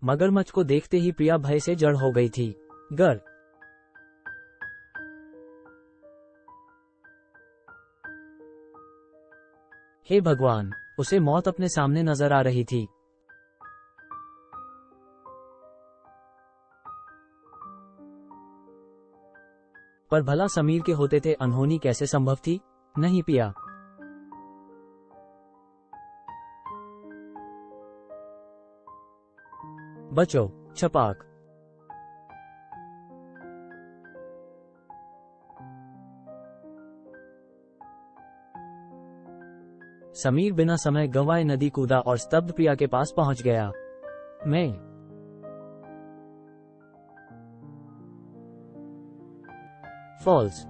मगरमच्छ को देखते ही प्रिया भय से जड़ हो गई थी। गर हे भगवान, उसे मौत अपने सामने नजर आ रही थी। पर भला समीर के होते थे अनहोनी कैसे संभव थी? नहीं पिया। बचो, छपाक। समीर बिना समय गंवाए नदी कूदा और स्तब्ध प्रिया के पास पहुंच गया। मैं फॉल्स।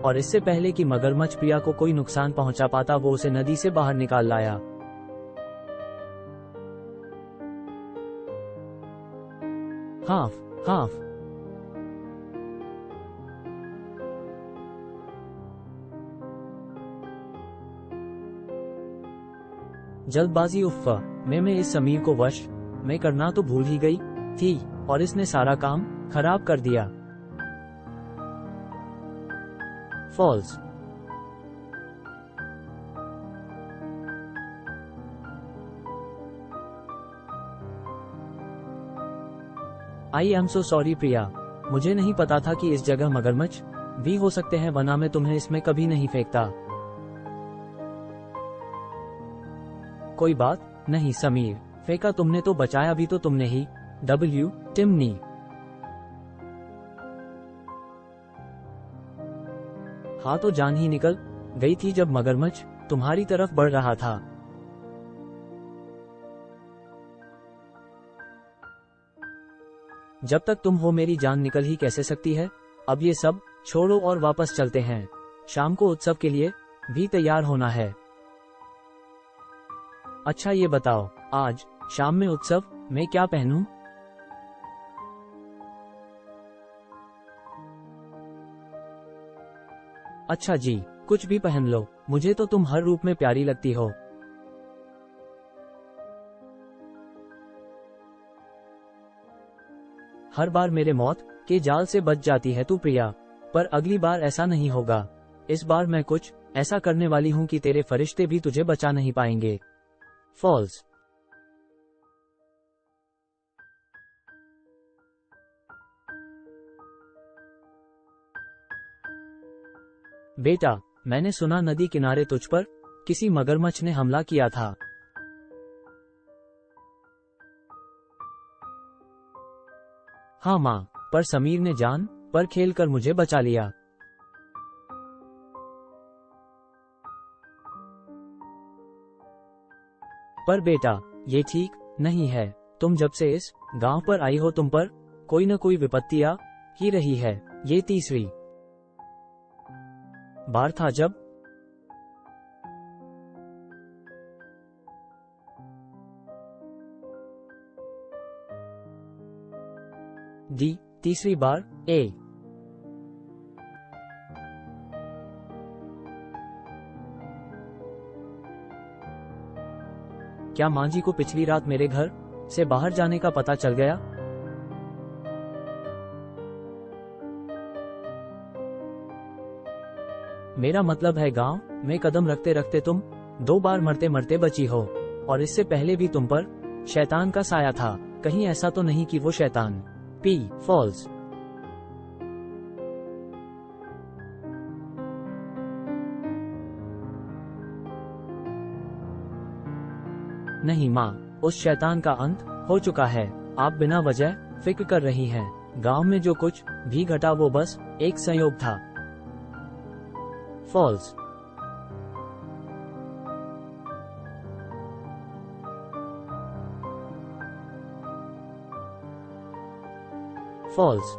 और इससे पहले कि मगरमच्छ प्रिया को कोई नुकसान पहुंचा पाता, वो उसे नदी से बाहर निकाल लाया। Half half. जल्दबाजी उफ़ मैं इस समीर को वश में करना तो भूल ही गई थी और इसने सारा काम खराब कर दिया। False. I am so sorry Priya, मुझे नहीं पता था कि इस जगह मगरमच्छ भी हो सकते हैं, वरना मैं तुम्हें इसमें कभी नहीं फेंकता। कोई बात नहीं समीर, फेंका तुमने तो बचाया भी तो तुमने ही। डब्ल्यू टिमनी। हाँ तो जान ही निकल गई थी जब मगरमच्छ तुम्हारी तरफ बढ़ रहा था। जब तक तुम हो मेरी जान निकल ही कैसे सकती है। अब ये सब छोड़ो और वापस चलते हैं। शाम को उत्सव के लिए भी तैयार होना है। अच्छा ये बताओ, आज शाम में उत्सव में क्या पहनूं? अच्छा जी, कुछ भी पहन लो, मुझे तो तुम हर रूप में प्यारी लगती हो। हर बार मेरे मौत के जाल से बच जाती है तू प्रिया, पर अगली बार ऐसा नहीं होगा। इस बार मैं कुछ ऐसा करने वाली हूं कि तेरे फरिश्ते भी तुझे बचा नहीं पाएंगे। फॉल्स। बेटा, मैंने सुना नदी किनारे तुझ पर किसी मगरमच्छ ने हमला किया था। हाँ माँ, पर समीर ने जान पर खेलकर मुझे बचा लिया। पर बेटा, ये ठीक नहीं है। तुम जब से इस गांव पर आई हो तुम पर कोई न कोई विपत्ति आ ही रही है। ये तीसरी बार था जब तीसरी बार ए। क्या मां जी को पिछली रात मेरे घर से बाहर जाने का पता चल गया? मेरा मतलब है गांव में कदम रखते रखते तुम 2 बार मरते मरते बची हो, और इससे पहले भी तुम पर शैतान का साया था। कहीं ऐसा तो नहीं कि वो शैतान पी फॉल्स। नहीं माँ, उस शैतान का अंत हो चुका है। आप बिना वजह फिक्र कर रही हैं। गांव में जो कुछ भी घटा वो बस एक संयोग था। फॉल्स। फॉल्स।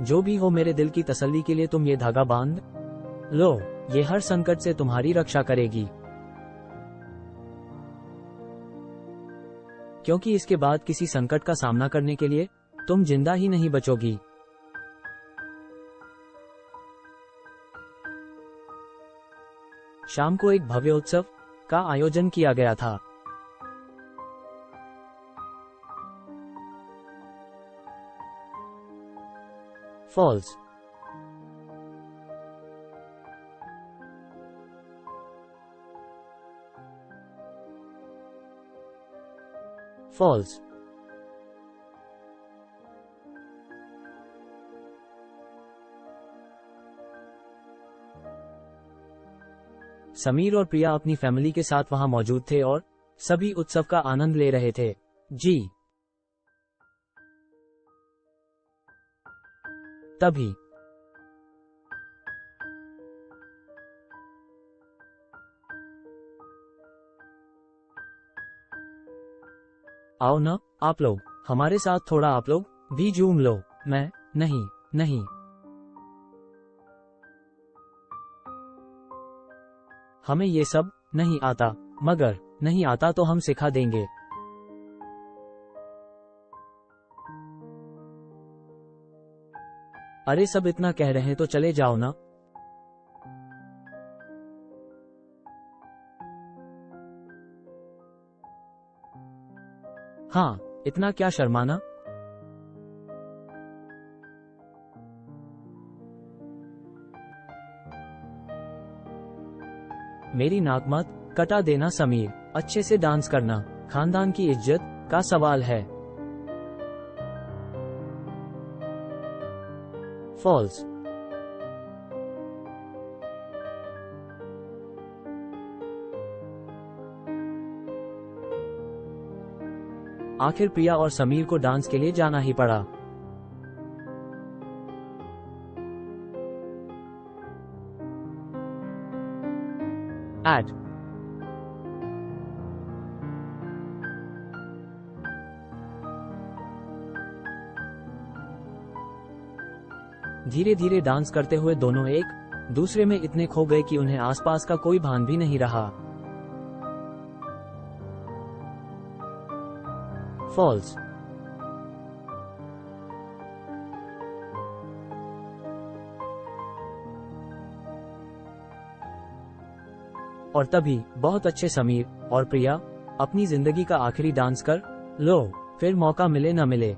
जो भी हो, मेरे दिल की तसल्ली के लिए तुम ये धागा बांध लो। ये हर संकट से तुम्हारी रक्षा करेगी। क्योंकि इसके बाद किसी संकट का सामना करने के लिए तुम जिंदा ही नहीं बचोगी। शाम को एक भव्य उत्सव का आयोजन किया गया था। फॉल्स। फॉल्स। समीर और प्रिया अपनी फैमिली के साथ वहां मौजूद थे और सभी उत्सव का आनंद ले रहे थे। जी। तभी आओ ना आप लोग हमारे साथ, थोड़ा आप लोग भी झूम लो। मैं नहीं नहीं, हमें ये सब नहीं आता, मगर नहीं आता तो हम सिखा देंगे। अरे सब इतना कह रहे हैं तो चले जाओ ना। हाँ, इतना क्या शर्माना। मेरी नाक मत कटा देना समीर, अच्छे से डांस करना खानदान की इज्जत का सवाल है। फॉल्स। आखिर प्रिया और समीर को डांस के लिए जाना ही पड़ा। एड। धीरे धीरे डांस करते हुए दोनों एक दूसरे में इतने खो गए कि उन्हें आसपास का कोई भान भी नहीं रहा। फॉल्स। और तभी बहुत अच्छे समीर और प्रिया अपनी जिंदगी का आखिरी डांस कर लो, फिर मौका मिले न मिले।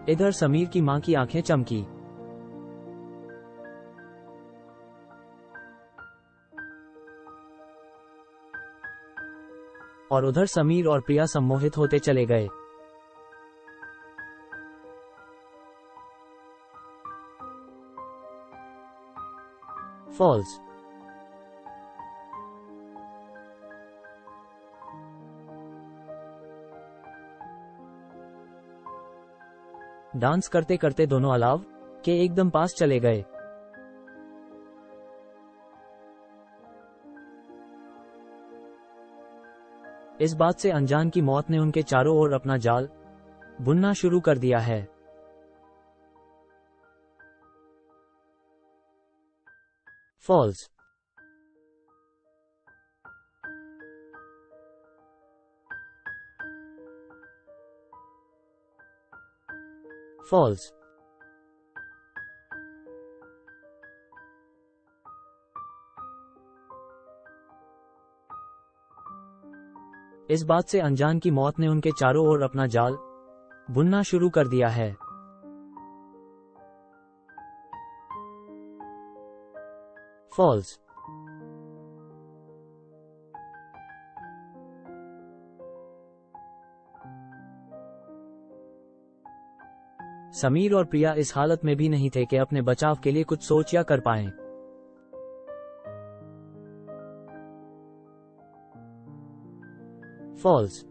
इधर समीर की मां की आंखें चमकी। और उधर समीर और प्रिया सम्मोहित होते चले गए। फॉल्स। डांस करते करते दोनों अलाव के एकदम पास चले गए। इस बात से अनजान की मौत ने उनके चारों ओर अपना जाल बुनना शुरू कर दिया है। फॉल्स। फॉल्स। इस बात से अनजान की मौत ने उनके चारों ओर अपना जाल बुनना शुरू कर दिया है। फॉल्स। समीर और प्रिया इस हालत में भी नहीं थे कि अपने बचाव के लिए कुछ सोच या कर पाएं। फॉल्स।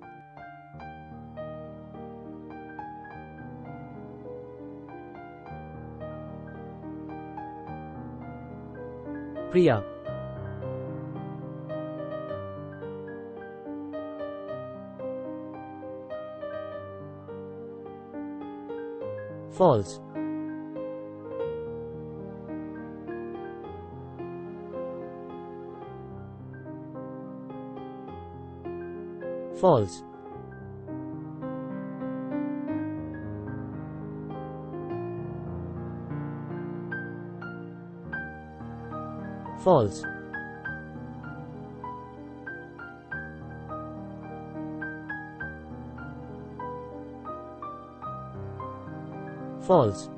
प्रिया। False. False. False. False.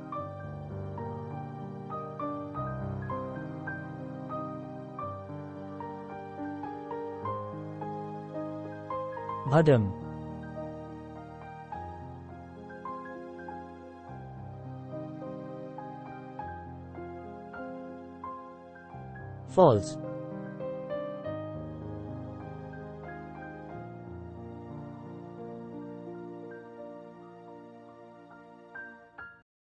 Bhadam. False.